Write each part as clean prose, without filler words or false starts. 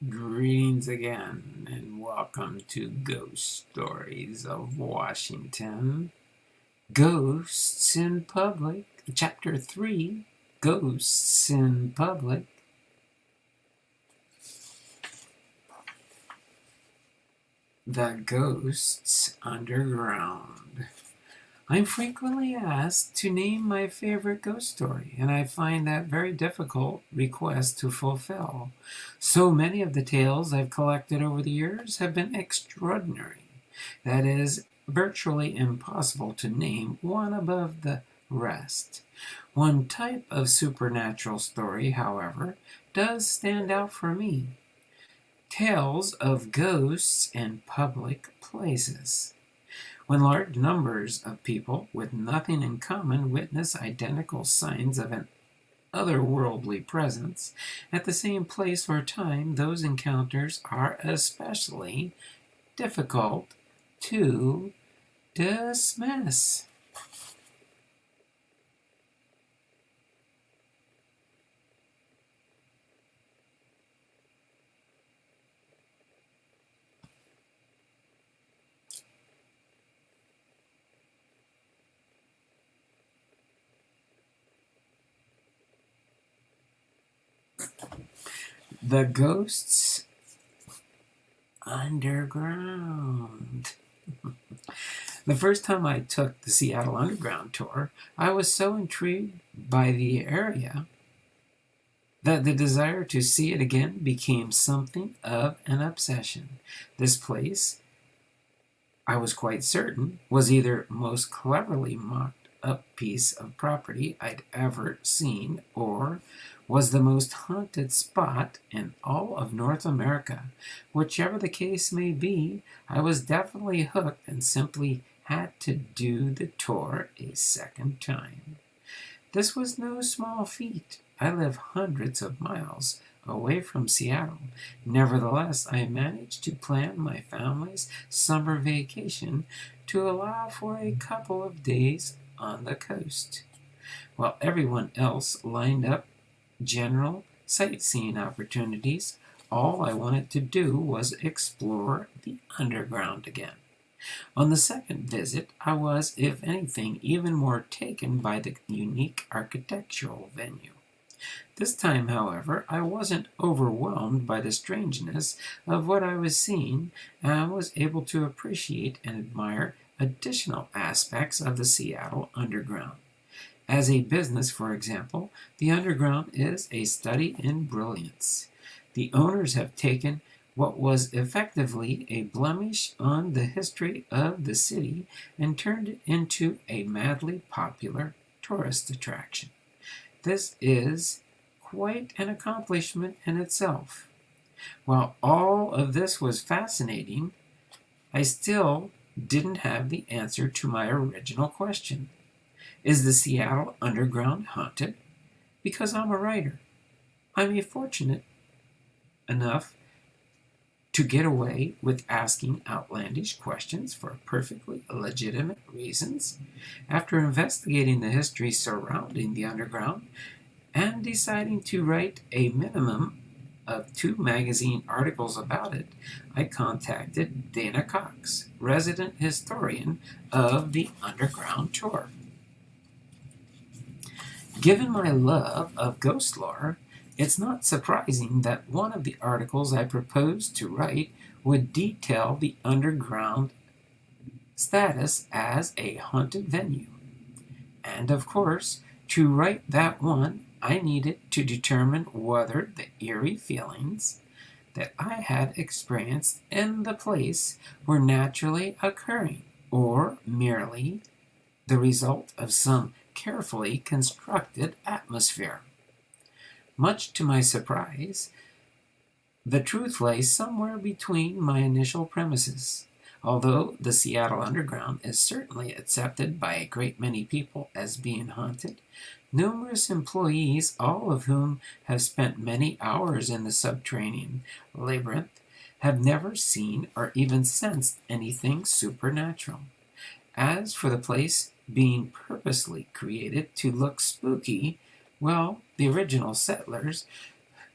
Greetings again, and welcome to Ghost Stories of Washington. Ghosts in Public, Chapter 3, Ghosts in Public. The Ghosts Underground. I'm frequently asked to name my favorite ghost story, and I find that very difficult request to fulfill. So many of the tales I've collected over the years have been extraordinary. That is, virtually impossible to name one above the rest. One type of supernatural story, however, does stand out for me. Tales of ghosts in public places. When large numbers of people with nothing in common witness identical signs of an otherworldly presence at the same place or time, those encounters are especially difficult to dismiss. The Ghosts Underground. The first time I took the Seattle Underground tour, I was so intrigued by the area that the desire to see it again became something of an obsession. This place, I was quite certain, was either most cleverly mocked up piece of property I'd ever seen, or was the most haunted spot in all of North America. Whichever the case may be, I was definitely hooked and simply had to do the tour a second time. This was no small feat. I live hundreds of miles away from Seattle. Nevertheless, I managed to plan my family's summer vacation to allow for a couple of days on the coast. While everyone else lined up general sightseeing opportunities, all I wanted to do was explore the underground again. On the second visit, I was, if anything, even more taken by the unique architectural venue. This time, however, I wasn't overwhelmed by the strangeness of what I was seeing, and I was able to appreciate and admire additional aspects of the Seattle Underground. As a business, for example, the Underground is a study in brilliance. The owners have taken what was effectively a blemish on the history of the city and turned it into a madly popular tourist attraction. This is quite an accomplishment in itself. While all of this was fascinating, I still didn't have the answer to my original question. Is the Seattle Underground haunted? Because I'm a writer. I'm fortunate enough to get away with asking outlandish questions for perfectly legitimate reasons. After investigating the history surrounding the underground and deciding to write a minimum of 2 magazine articles about it, I contacted Dana Cox, resident historian of the Underground Tour. Given my love of ghost lore, it's not surprising that one of the articles I proposed to write would detail the underground status as a haunted venue. And of course, to write that one, I needed to determine whether the eerie feelings that I had experienced in the place were naturally occurring or merely the result of some carefully constructed atmosphere. Much to my surprise, the truth lay somewhere between my initial premises. Although the Seattle Underground is certainly accepted by a great many people as being haunted, numerous employees, all of whom have spent many hours in the subterranean labyrinth, have never seen or even sensed anything supernatural. As for the place being purposely created to look spooky, well, the original settlers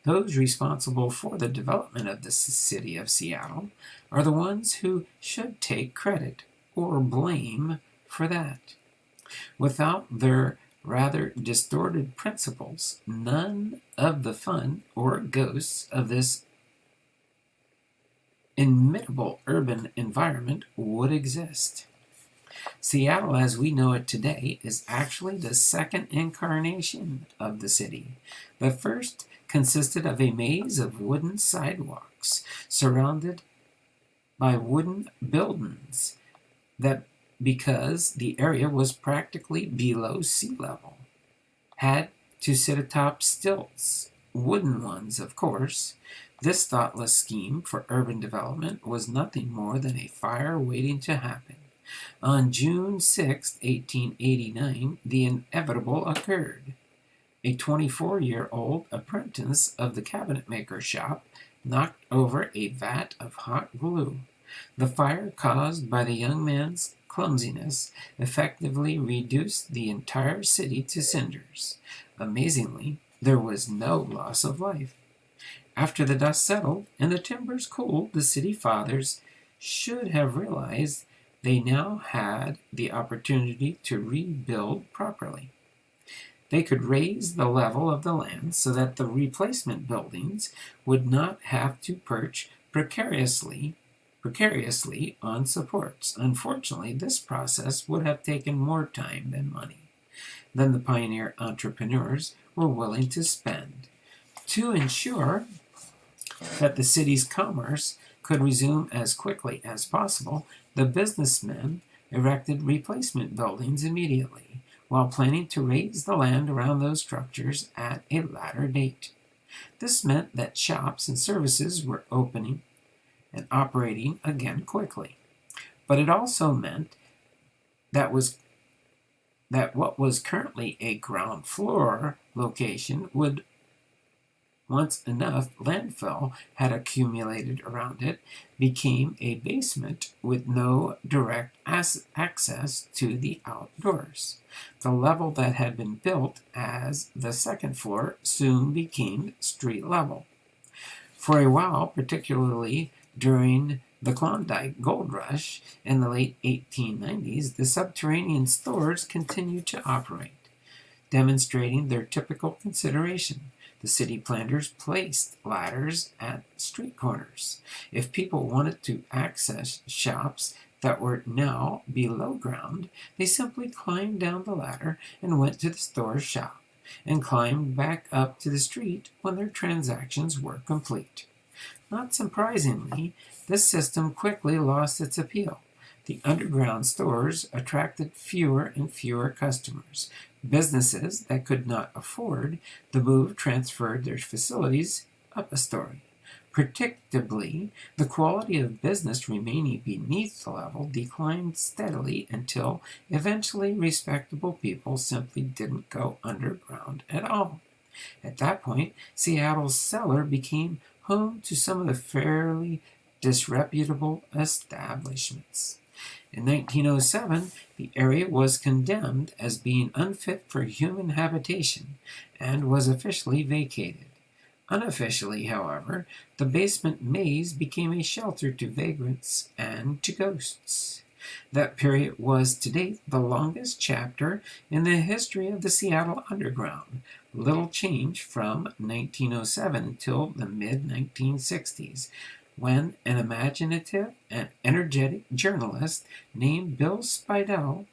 Those responsible for the development of the city of Seattle are the ones who should take credit or blame for that. Without their rather distorted principles, none of the fun or ghosts of this inimitable urban environment would exist. Seattle, as we know it today, is actually the second incarnation of the city. The first consisted of a maze of wooden sidewalks surrounded by wooden buildings that, because the area was practically below sea level, had to sit atop stilts, wooden ones, of course. This thoughtless scheme for urban development was nothing more than a fire waiting to happen. On June 6, 1889, the inevitable occurred. A 24-year-old apprentice of the cabinetmaker's shop knocked over a vat of hot glue. The fire caused by the young man's clumsiness effectively reduced the entire city to cinders. Amazingly, there was no loss of life. After the dust settled and the timbers cooled, the city fathers should have realized they now had the opportunity to rebuild properly. They could raise the level of the land so that the replacement buildings would not have to perch precariously on supports. Unfortunately, this process would have taken more time than money than the pioneer entrepreneurs were willing to spend. To ensure that the city's commerce could resume as quickly as possible, the businessmen erected replacement buildings immediately, while planning to raise the land around those structures at a later date. This meant that shops and services were opening and operating again quickly. But it also meant that what was currently a ground floor location would, once enough landfill had accumulated around it, became a basement with no direct access to the outdoors. The level that had been built as the second floor soon became street level. For a while, particularly during the Klondike Gold Rush in the late 1890s, the subterranean stores continued to operate, demonstrating their typical consideration. The city planners placed ladders at street corners. If people wanted to access shops that were now below ground, they simply climbed down the ladder and went to the store's shop, and climbed back up to the street when their transactions were complete. Not surprisingly, this system quickly lost its appeal. The underground stores attracted fewer and fewer customers. Businesses that could not afford the move transferred their facilities up a story. Predictably, the quality of business remaining beneath the level declined steadily until eventually respectable people simply didn't go underground at all. At that point, Seattle's cellar became home to some of the fairly disreputable establishments. In 1907, the area was condemned as being unfit for human habitation and was officially vacated. Unofficially, however, the basement maze became a shelter to vagrants and to ghosts. That period was to date the longest chapter in the history of the Seattle Underground. Little changed from 1907 until the mid-1960s, when an imaginative and energetic journalist named Bill Spidell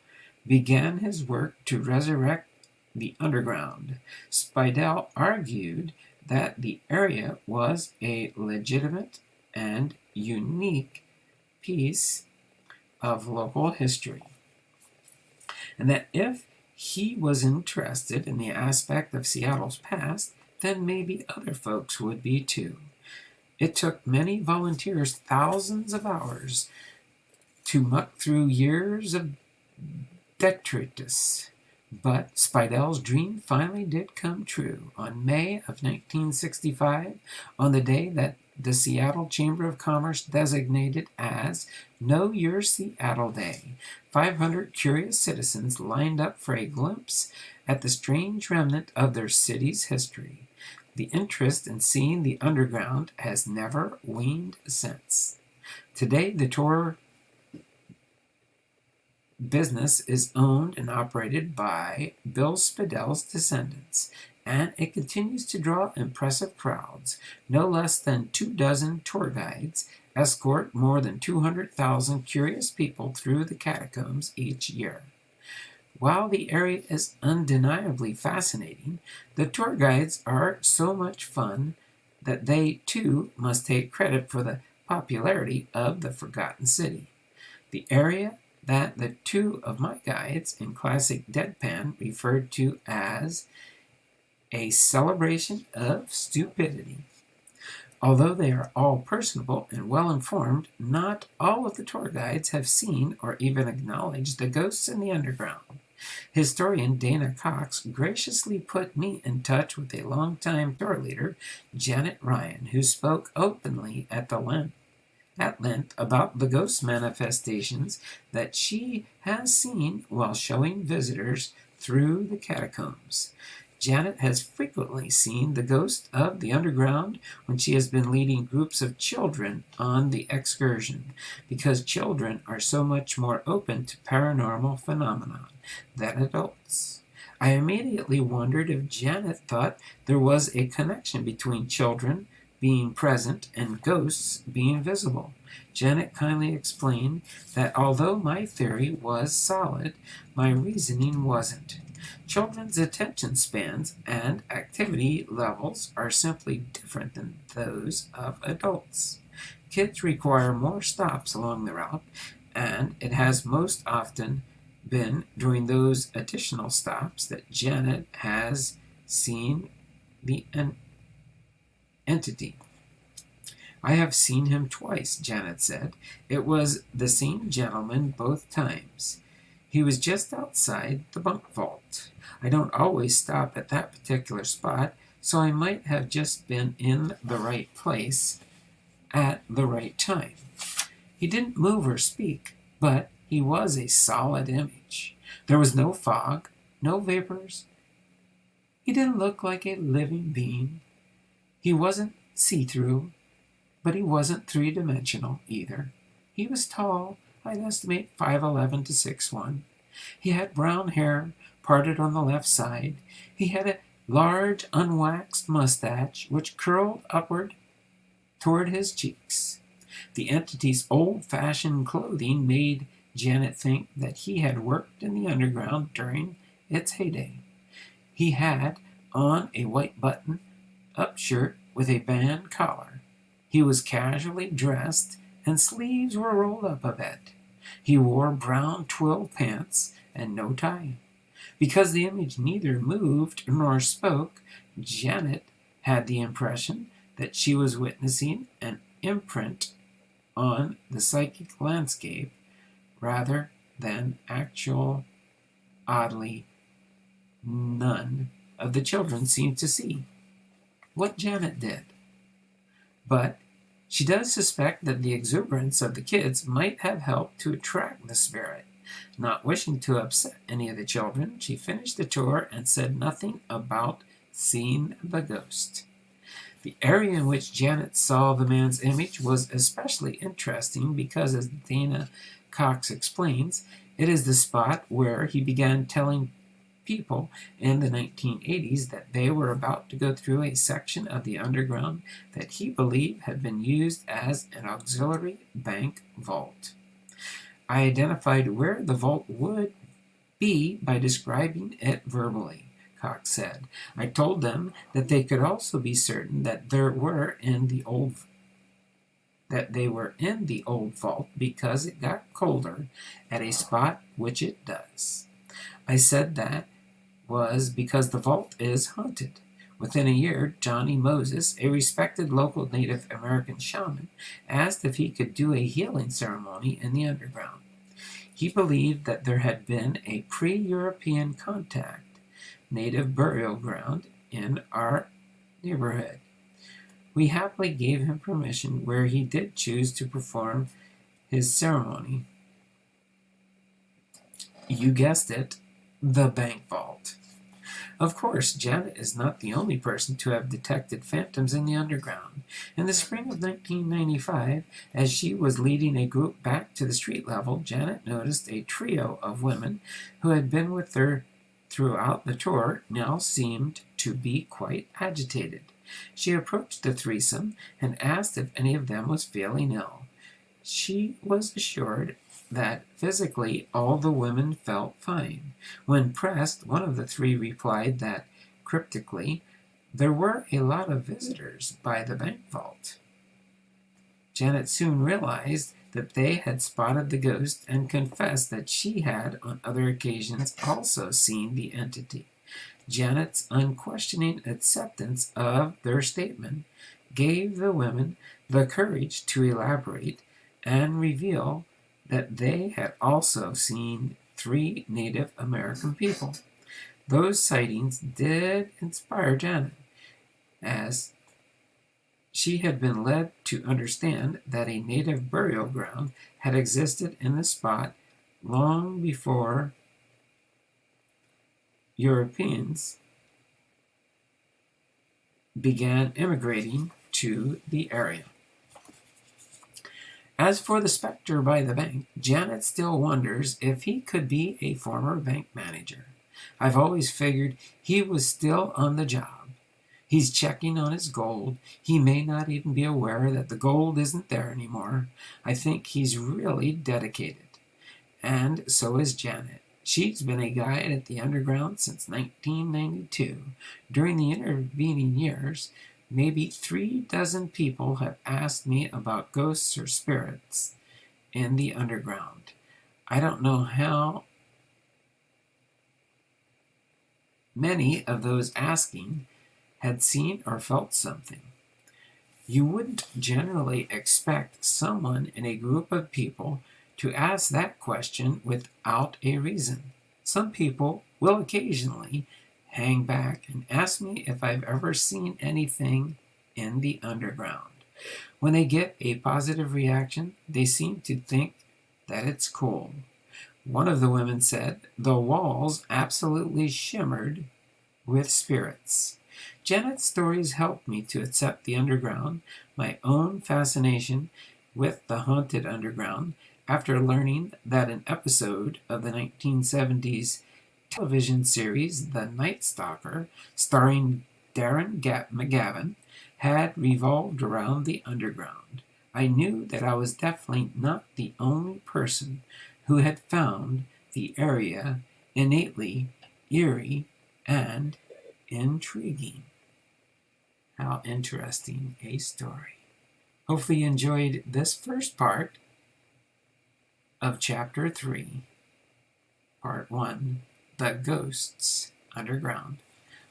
began his work to resurrect the underground. Spidell argued that the area was a legitimate and unique piece of local history, and that if he was interested in the aspect of Seattle's past, then maybe other folks would be too. It took many volunteers thousands of hours to muck through years of detritus, but Spidell's dream finally did come true. On May of 1965, on the day that the Seattle Chamber of Commerce designated as Know Your Seattle Day, 500 curious citizens lined up for a glimpse at the strange remnant of their city's history. The interest in seeing the underground has never waned since. Today, the tour business is owned and operated by Bill Spiedell's descendants, and it continues to draw impressive crowds. No less than 24 tour guides escort more than 200,000 curious people through the catacombs each year. While the area is undeniably fascinating, the tour guides are so much fun that they, too, must take credit for the popularity of the Forgotten City. The area that the two of my guides in classic deadpan referred to as a celebration of stupidity. Although they are all personable and well-informed, not all of the tour guides have seen or even acknowledged the ghosts in the underground. Historian Dana Cox graciously put me in touch with a longtime tour leader, Janet Ryan, who spoke openly at length about the ghost manifestations that she has seen while showing visitors through the catacombs. Janet has frequently seen the ghost of the underground when she has been leading groups of children on the excursion, because children are so much more open to paranormal phenomena than adults. I immediately wondered if Janet thought there was a connection between children being present and ghosts being visible. Janet kindly explained that although my theory was solid, my reasoning wasn't. Children's attention spans and activity levels are simply different than those of adults. Kids require more stops along the route, and it has most often been during those additional stops that Janet has seen the entity. I have seen him twice, Janet said. It was the same gentleman both times. He was just outside the bunk vault. I don't always stop at that particular spot, so I might have just been in the right place at the right time. He didn't move or speak, but he was a solid image. There was no fog, no vapors. He didn't look like a living being. He wasn't see-through, but he wasn't three-dimensional either. He was tall, I'd estimate 5'11" to 6'1". He had brown hair, parted on the left side. He had a large, unwaxed mustache, which curled upward toward his cheeks. The entity's old-fashioned clothing made Janet think that he had worked in the underground during its heyday. He had on a white button-up shirt with a band collar. He was casually dressed, and sleeves were rolled up a bit. He wore brown twill pants and no tie. Because the image neither moved nor spoke, Janet had the impression that she was witnessing an imprint on the psychic landscape rather than actual. Oddly, none of the children seemed to see what Janet did. But she does suspect that the exuberance of the kids might have helped to attract the spirit. Not wishing to upset any of the children, she finished the tour and said nothing about seeing the ghost. The area in which Janet saw the man's image was especially interesting because, as Dana Cox explains, it is the spot where he began telling people in the 1980s that they were about to go through a section of the underground that he believed had been used as an auxiliary bank vault. I identified where the vault would be by describing it verbally, Cox said. I told them that they could also be certain that they were in the old vault because it got colder at a spot which it does. I said that was because the vault is haunted. Within a year, Johnny Moses, a respected local Native American shaman, asked if he could do a healing ceremony in the underground. He believed that there had been a pre-European contact native burial ground in our neighborhood. We happily gave him permission where he did choose to perform his ceremony. You guessed it, the bank vault. Of course, Janet is not the only person to have detected phantoms in the underground. In the spring of 1995, as she was leading a group back to the street level, Janet noticed a trio of women who had been with her throughout the tour now seemed to be quite agitated. She approached the threesome and asked if any of them was feeling ill. She was assured that physically all the women felt fine. When pressed, one of the three replied that, cryptically, there were a lot of visitors by the bank vault. Janet soon realized that they had spotted the ghost and confessed that she had, on other occasions, also seen the entity. Janet's unquestioning acceptance of their statement gave the women the courage to elaborate and reveal that they had also seen 3 Native American people. Those sightings did inspire Janet, as she had been led to understand that a native burial ground had existed in the spot long before Europeans began immigrating to the area. As for the specter by the bank, Janet still wonders if he could be a former bank manager. I've always figured he was still on the job. He's checking on his gold. He may not even be aware that the gold isn't there anymore. I think he's really dedicated. And so is Janet. She's been a guide at the underground since 1992. During the intervening years, maybe 36 people have asked me about ghosts or spirits in the underground. I don't know how many of those asking had seen or felt something. You wouldn't generally expect someone in a group of people to ask that question without a reason. Some people will occasionally hang back and ask me if I've ever seen anything in the underground. When they get a positive reaction, they seem to think that it's cool. One of the women said the walls absolutely shimmered with spirits. Janet's stories helped me to accept the underground, my own fascination with the haunted underground, after learning that an episode of the 1970s television series The Night Stalker, starring Darren McGavin, had revolved around the underground. I knew that I was definitely not the only person who had found the area innately eerie and intriguing. How interesting a story. Hopefully you enjoyed this first part of Chapter 3, Part 1, The Ghosts Underground.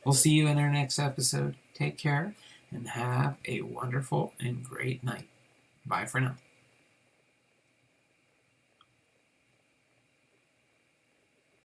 We'll see you in our next episode. Take care and have a wonderful and great night. Bye for now.